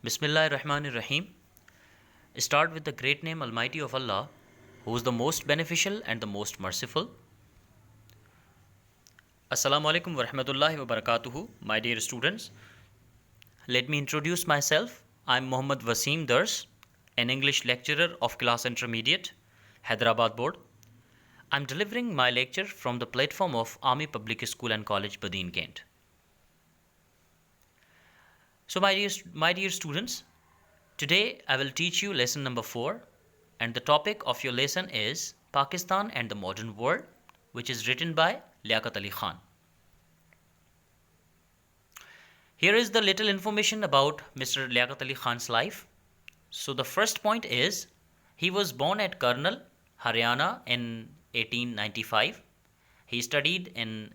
Bismillah ar-Rahman ar-Rahim. Start with the great name Almighty of Allah, who is the most beneficial and the most merciful. Assalamu alaikum wa rahmatullahi wa barakatuhu, my dear students. Let me introduce myself. I am Muhammad Wasim Dars, an English lecturer of class intermediate, Hyderabad board. I am delivering my lecture from the platform of Army Public School and College, Badin Kent. So my dear students, today I will teach you lesson number 4, and the topic of your lesson is Pakistan and the Modern World, which is written by Liaquat Ali Khan. Here is the little information about Mr. Liaquat Ali Khan's life. So the first point is he was born at Karnal, Haryana in 1895. He studied in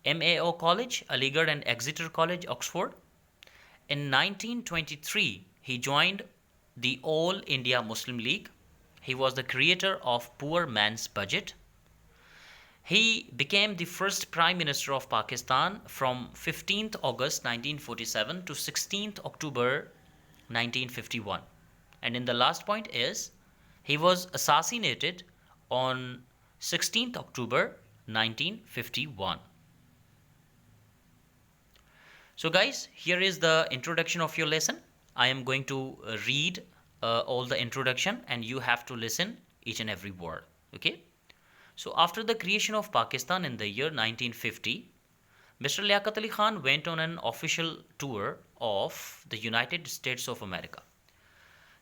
MAO College, Aligarh, and Exeter College, Oxford. In 1923, he joined the All India Muslim League. He was the creator of Poor Man's Budget. He became the first Prime Minister of Pakistan from 15th August 1947 to 16th October 1951. And in the last point is, he was assassinated on 16th October 1951. So guys, here is the introduction of your lesson. I am going to read all the introduction and you have to listen each and every word. Okay. So after the creation of Pakistan in the year 1950, Mr. Liaquat Ali Khan went on an official tour of the United States of America.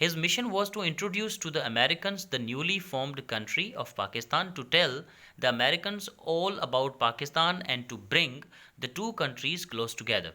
His mission was to introduce to the Americans the newly formed country of Pakistan, to tell the Americans all about Pakistan and to bring the two countries close together.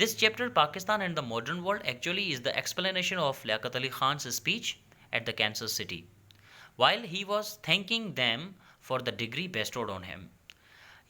This chapter, Pakistan and the Modern World, actually is the explanation of Liaquat Ali Khan's speech at the Kansas City, while he was thanking them for the degree bestowed on him.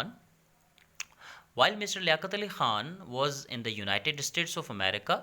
1. While Mr. Liaquat Ali Khan was in the United States of America,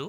2.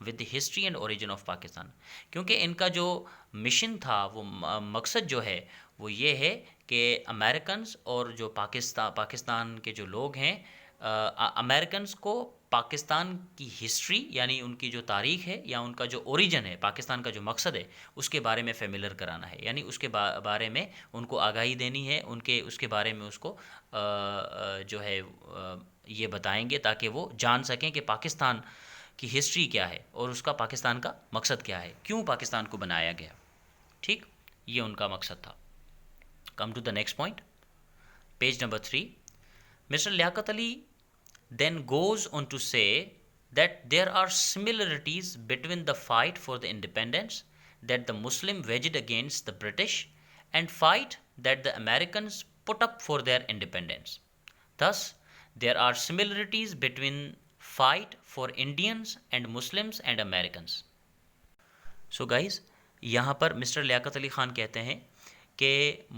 with the history and origin of Pakistan. کیونکہ ان کا جو mission تھا، وہ مقصد جو ہے وہ یہ ہے کہ امریکنز اور جو پاکستان کے جو لوگ ہیں، امریکنز کو پاکستان کی ہسٹری یعنی ان کی جو تاریخ ہے یا ان کا جو اوریجن ہے، پاکستان کا جو مقصد ہے، اس کے بارے میں فیملر کرانا ہے، یعنی اس کے بارے میں ان کو آگاہی دینی ہے، اس کے بارے میں اس کو جو ہے یہ بتائیں گے تاکہ وہ جان سکیں کہ پاکستان کی ہسٹری کیا ہے اور اس کا پاکستان کا مقصد کیا ہے، کیوں پاکستان کو بنایا گیا. ٹھیک، یہ ان کا مقصد تھا. Come to the next point, page number 3. Mister Liaquat Ali then goes on to say that there are similarities between the fight for the independence that the Muslim waged against the British and fight that the Americans put up for their independence. Thus, there are similarities between fight for Indians and Muslims and Americans. So guys, یہاں پر mister Liaquat Ali Khan کہتے ہیں کہ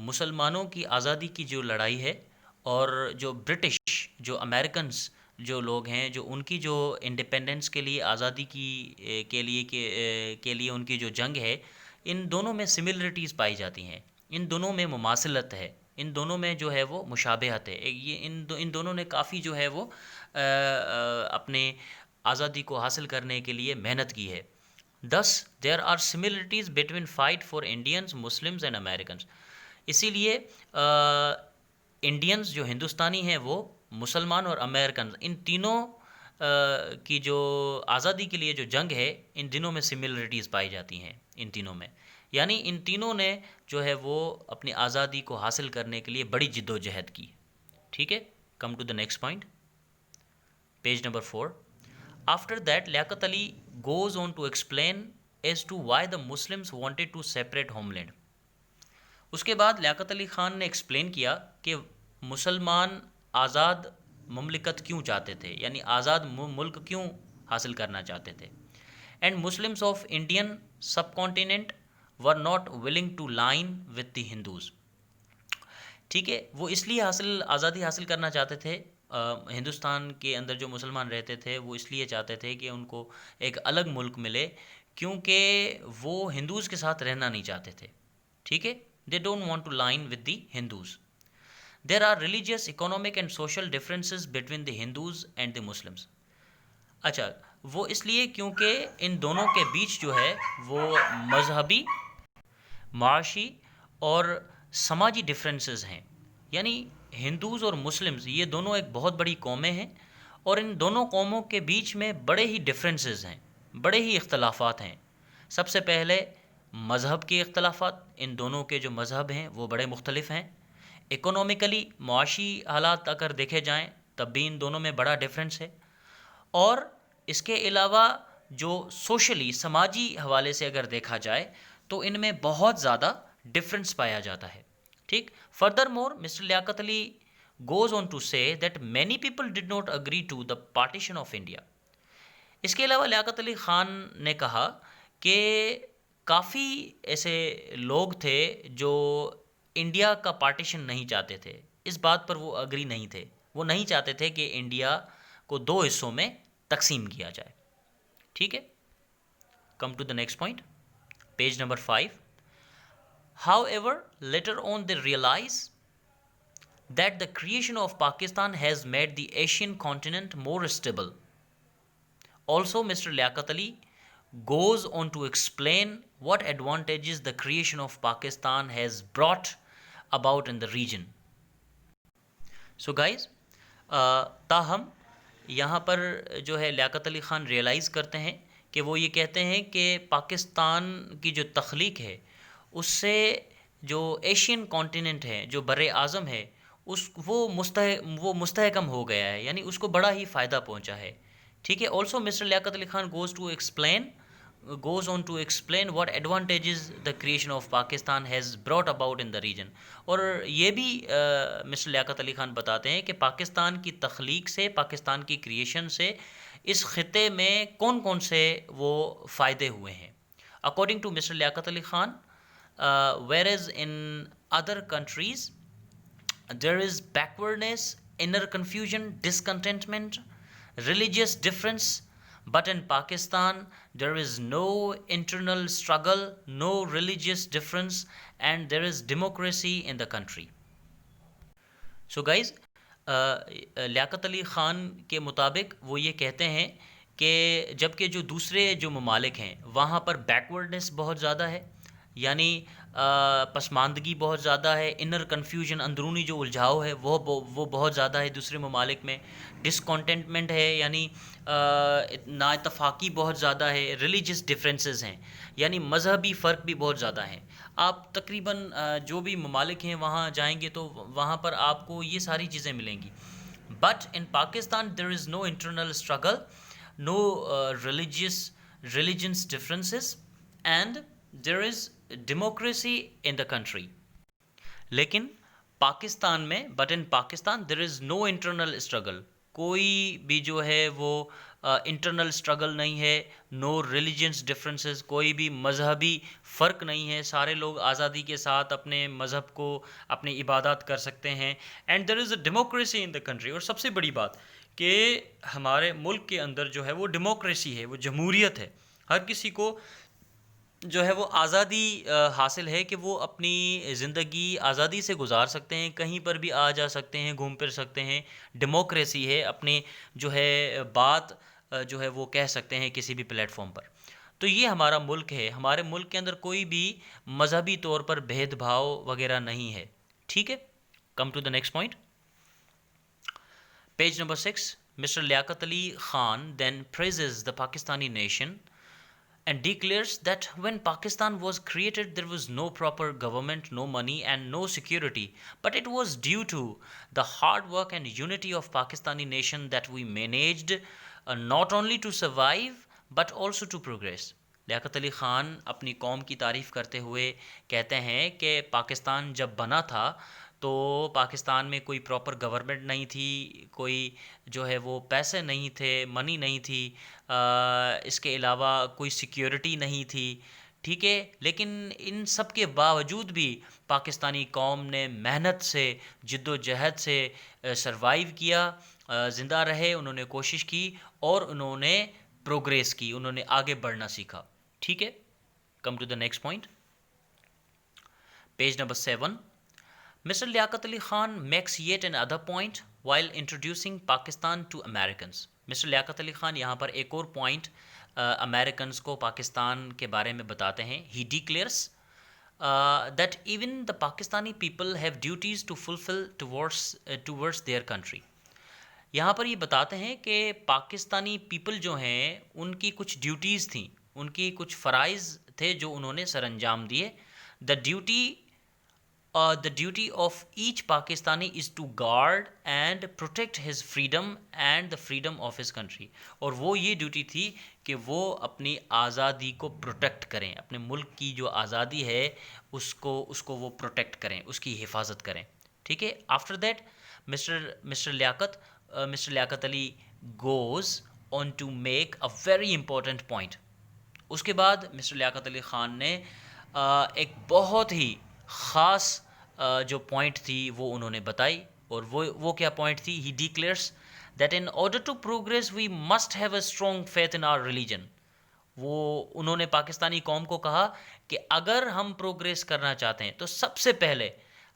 مسلمانوں کی آزادی کی جو لڑائی ہے اور جو برٹش جو امریکنز جو لوگ ہیں، جو ان کی جو انڈیپینڈنس کے لیے، آزادی کی کے لیے ان کی جو جنگ ہے، ان دونوں میں سملرٹیز پائی جاتی ہیں، ان دونوں میں مماثلت ہے، ان دونوں میں جو ہے وہ مشابہت ہے. یہ ان دونوں نے کافی جو ہے وہ اپنے آزادی کو حاصل کرنے کے لیے محنت کی ہے. Thus, there are similarities between fight for Indians, Muslims and Americans. اسی لیے انڈینز جو ہندوستانی ہیں وہ مسلمان اور امریکن، ان تینوں کی جو آزادی کے لیے جو جنگ ہے، ان دنوں میں سملرٹیز پائی جاتی ہیں ان تینوں میں، یعنی ان تینوں نے جو ہے وہ اپنی آزادی کو حاصل کرنے کے لیے بڑی جد و جہد کی. ٹھیک ہے، come to the next point, page number 4. After that, Liaquat Ali goes on to explain as to why the Muslims wanted to separate homeland. اس کے بعد لیاقت علی خان نے ایکسپلین کیا کہ مسلمان آزاد مملکت کیوں چاہتے تھے، یعنی آزاد ملک کیوں حاصل کرنا چاہتے تھے. And Muslims of Indian subcontinent were not willing to line with the Hindus. ٹھیک ہے، وہ اس لیے آزادی حاصل کرنا چاہتے تھے، ہندوستان کے اندر جو مسلمان رہتے تھے وہ اس لیے چاہتے تھے کہ ان کو ایک الگ ملک ملے، کیونکہ وہ ہندوز کے ساتھ رہنا نہیں چاہتے تھے. ٹھیک ہے، they don't want to line with the Hindus. There are religious, economic and social differences between the Hindus and the Muslims. اچھا، وہ اس لیے کیونکہ ان دونوں کے بیچ جو ہے وہ مذہبی، معاشی اور سماجی ڈفرینسز ہیں. یعنی ہندوز اور مسلمز یہ دونوں ایک بہت بڑی قومیں ہیں، اور ان دونوں قوموں کے بیچ میں بڑے ہی ڈفرینسز ہیں، بڑے ہی اختلافات ہیں. سب سے پہلے مذہب کے اختلافات، ان دونوں کے جو مذہب ہیں وہ بڑے مختلف ہیں. اکنومیکلی، معاشی حالات اگر دیکھے جائیں تب بھی ان دونوں میں بڑا ڈفرینس ہے. اور اس کے علاوہ جو سوشلی، سماجی حوالے سے اگر دیکھا جائے تو ان میں بہت زیادہ ڈفرینس پایا جاتا ہے. ٹھیک، furthermore mister Liaquat Ali goes on to say that many people did not agree to the partition of India. اس کے علاوہ لیاقت علی خان نے کہا کہ کافی ایسے لوگ تھے جو انڈیا کا پارٹیشن نہیں چاہتے تھے، اس بات پر وہ اگری نہیں تھے، وہ نہیں چاہتے تھے کہ انڈیا کو دو حصوں میں تقسیم کیا جائے. ٹھیک ہے، come to the next point, page number 5. However, later on they realize that the creation of Pakistan has made the Asian continent more stable. Also, Mr. Liaquat Ali goes on to explain what advantages the creation of Pakistan has brought about in the region. So guys, تاہم یہاں پر جو ہے لیاقت Ali Khan realise کرتے ہیں کہ وہ یہ کہتے ہیں کہ پاکستان کی جو تخلیق ہے اس سے جو ایشین کانٹیننٹ ہے، جو بر اعظم ہے، وہ مستحکم ہو گیا ہے، یعنی اس کو بڑا ہی فائدہ پہنچا ہے. ٹھیک ہے. Also mister Liaquat Ali Khan goes on to explain what advantages the creation of Pakistan has brought about in the region. اور یہ بھی مسٹر لیاقت علی خان بتاتے ہیں کہ پاکستان کی تخلیق سے، پاکستان کی کریشن سے اس خطے میں کون کون سے وہ فائدے ہوئے ہیں. According to mister Liaquat Ali Khan, whereas in other countries there is backwardness, inner confusion, discontentment, religious difference, But in Pakistan, there is no internal struggle, no religious difference, and there is democracy in the country. So guys, لیاقت علی خان کے مطابق وہ یہ کہتے ہیں کہ جبکہ جو دوسرے جو ممالک ہیں وہاں پر بیکورڈنس بہت زیادہ ہے، یعنی پسماندگی بہت زیادہ ہے، انر کنفیوژن، اندرونی جو الجھاؤ ہے وہ بہت زیادہ ہے دوسرے ممالک میں، ڈسکانٹینٹمنٹ ہے، یعنی نا اتفاقی بہت زیادہ ہے، ریلیجس ڈفرینسز ہیں، یعنی مذہبی فرق بھی بہت زیادہ ہیں. آپ تقریباً جو بھی ممالک ہیں وہاں جائیں گے تو وہاں پر آپ کو یہ ساری چیزیں ملیں گی. But in Pakistan there is no internal struggle, no religious differences and there is democracy in the country. لیکن پاکستان میں، but in Pakistan there is no internal struggle, کوئی بھی جو ہے وہ انٹرنل اسٹرگل نہیں ہے، نو ریلیجنس ڈفرینسز، کوئی بھی مذہبی فرق نہیں ہے، سارے لوگ آزادی کے ساتھ اپنے مذہب کو، اپنی عبادات کر سکتے ہیں. And there is a democracy in the country. اور سب سے بڑی بات کہ ہمارے ملک کے اندر جو ہے وہ ڈیموکریسی ہے، وہ جمہوریت ہے، ہر کسی کو جو ہے وہ آزادی حاصل ہے کہ وہ اپنی زندگی آزادی سے گزار سکتے ہیں، کہیں پر بھی آ جا سکتے ہیں، گھوم پھر سکتے ہیں. ڈیموکریسی ہے، اپنی جو ہے بات جو ہے وہ کہہ سکتے ہیں کسی بھی پلیٹ فارم پر. تو یہ ہمارا ملک ہے، ہمارے ملک کے اندر کوئی بھی مذہبی طور پر بھید بھاؤ وغیرہ نہیں ہے. ٹھیک ہے، come to the next point. Page number 6. Mr. Liaquat Ali Khan then praises the Pakistani nation and declares that when Pakistan was created there was no proper government, no money and no security, but it was due to the hard work and unity of Pakistani nation that we managed not only to survive but also to progress. لیاقت علی خان اپنی قوم کی تعریف کرتے ہوئے کہتے ہیں کہ پاکستان جب بنا تھا تو پاکستان میں کوئی پراپر گورنمنٹ نہیں تھی، کوئی جو ہے وہ پیسے نہیں تھے، منی نہیں تھی، اس کے علاوہ کوئی سیکیورٹی نہیں تھی. ٹھیک ہے، لیکن ان سب کے باوجود بھی پاکستانی قوم نے محنت سے، جد و جہد سے سروائیو کیا، زندہ رہے، انہوں نے کوشش کی اور انہوں نے پروگریس کی، انہوں نے آگے بڑھنا سیکھا. ٹھیک ہے، come to the next point. Page number 7. Mr. Liaquat Ali Khan makes yet another point while introducing Pakistan to Americans. Mr. Liaquat Ali Khan یہاں پر ایک اور پوائنٹ امریکنز کو پاکستان کے بارے میں بتاتے ہیں. He declares that even the Pakistani people have duties to fulfill towards their country. یہاں پر یہ بتاتے ہیں کہ پاکستانی پیپل جو ہیں ان کی کچھ ڈیوٹیز تھیں، ان کی کچھ فرائض تھے جو انہوں نے سر انجام دیے. The duty of each Pakistani is to guard and protect his freedom and the freedom of his country. اور وہ یہ ڈیوٹی تھی کہ وہ اپنی آزادی کو پروٹیکٹ کریں، اپنے ملک کی جو آزادی ہے اس کو وہ پروٹیکٹ کریں، اس کی حفاظت کریں. ٹھیک ہے. After that mister Liaquat Ali goes on to make a very important point. اس کے بعد مسٹر لیاقت علی خان نے ایک بہت ہی خاص جو پوائنٹ تھی وہ انہوں نے بتائی. اور وہ کیا پوائنٹ تھی؟ He declares that in order to progress we must have a strong faith in our religion. انہوں نے پاکستانی قوم کو کہا کہ اگر ہم پروگریس کرنا چاہتے ہیں تو سب سے پہلے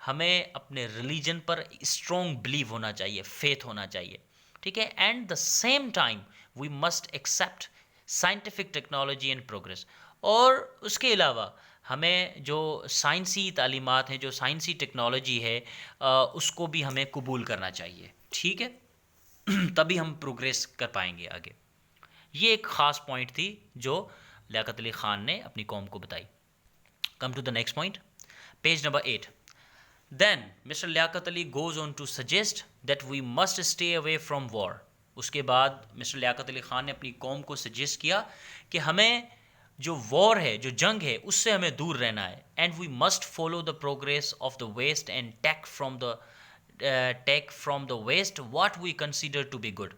ہمیں اپنے ریلیجن پر اسٹرانگ بلیو ہونا چاہیے، فیتھ ہونا چاہیے. ٹھیک ہے. And the same time we must accept scientific technology and progress. اور اس کے علاوہ ہمیں جو سائنسی تعلیمات ہیں، جو سائنسی ٹیکنالوجی ہے، اس کو بھی ہمیں قبول کرنا چاہیے. ٹھیک ہے، تبھی ہم پروگریس کر پائیں گے آگے. یہ ایک خاص پوائنٹ تھی جو لیاقت علی خان نے اپنی قوم کو بتائی. Come to the next point. Page number 8. Then Mr. Liaquat Ali goes on to suggest that we must stay away from war. اس کے بعد مسٹر لیاقت علی خان نے اپنی قوم کو سجیسٹ کیا کہ ہمیں جو وار ہے، جو جنگ ہے، اس سے ہمیں دور رہنا ہے. And we must follow the progress of the west and take from the west what we consider to be good.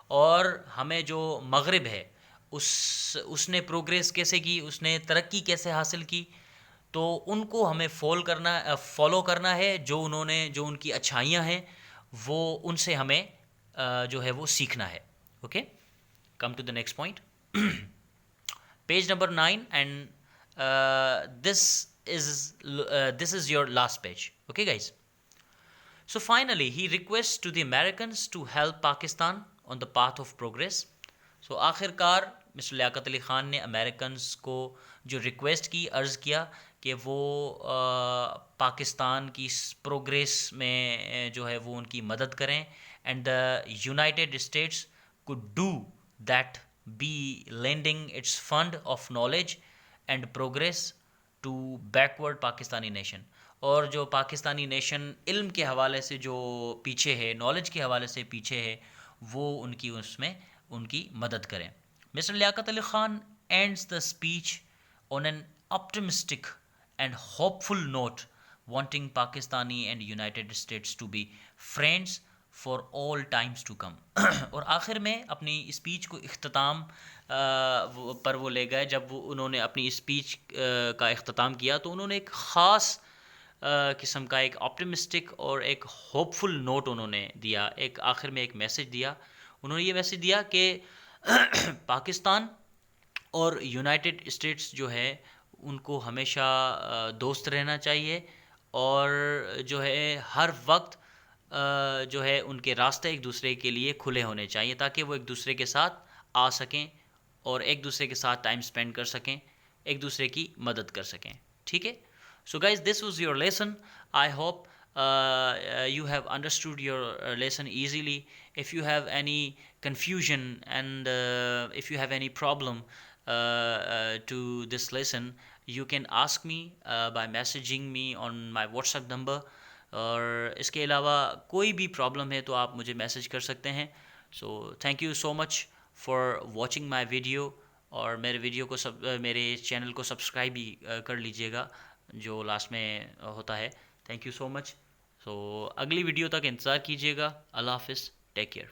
اور ہمیں جو مغرب ہے اس نے پروگریس کیسے کی، اس نے ترقی کیسے حاصل کی، تو ان کو ہمیں فالو کرنا ہے. جو ان کی اچھائیاں ہیں وہ ان سے ہمیں جو ہے وہ سیکھنا ہے. Okay. come to the next point. Page number 9, and this is your last page. Okay, guys. So finally, he requests to the Americans to help Pakistan on the path of progress. So آخرکار mister Liaquat Ali Khan نے Americans کو جو request کی، عرض کیا کہ وہ پاکستان کی پروگریس میں جو ہے وہ ان کی مدد کریں، and the United States could do that, be lending its fund of knowledge and progress to backward Pakistani nation. اور جو پاکستانی نیشن علم کے حوالے سے جو پیچھے ہے، نالج کے حوالے سے پیچھے ہے، وہ ان کی اس میں ان کی مدد کریں. Mister Liaquat Ali Khan ends the speech on an optimistic and hopeful note, wanting Pakistani and United States to be friends for all times to come. اور آخر میں اپنی اسپیچ کو اختتام پر وہ لے گئے. جب وہ انہوں نے اپنی اسپیچ کا اختتام کیا تو انہوں نے ایک خاص قسم کا ایک آپٹمسٹک اور ایک ہوپ فل نوٹ انہوں نے دیا. ایک آخر میں ایک میسج دیا. انہوں نے یہ میسج دیا کہ پاکستان اور یونائٹڈ اسٹیٹس جو ہے ان کو ہمیشہ دوست رہنا چاہیے، اور جو ہے ہر وقت جو ہے ان کے راستے ایک دوسرے کے لیے کھلے ہونے چاہیے، تاکہ وہ ایک دوسرے کے ساتھ آ سکیں اور ایک دوسرے کے ساتھ ٹائم اسپینڈ کر سکیں، ایک دوسرے کی مدد کر سکیں. ٹھیک ہے. So guys, this was your lesson. I hope you have understood your lesson easily. If you have any confusion and if you have any problem to this lesson, you can ask me by messaging me on my WhatsApp number. اور اس کے علاوہ کوئی بھی problem ہے تو آپ مجھے میسیج کر سکتے ہیں. So thank you so much for watching my video. اور میرے ویڈیو کو میرے چینل کو سبسکرائب بھی کر لیجیے گا جو لاسٹ میں ہوتا ہے. تھینک یو سو مچ. سو اگلی ویڈیو تک انتظار کیجیے گا. اللہ حافظ. Take care.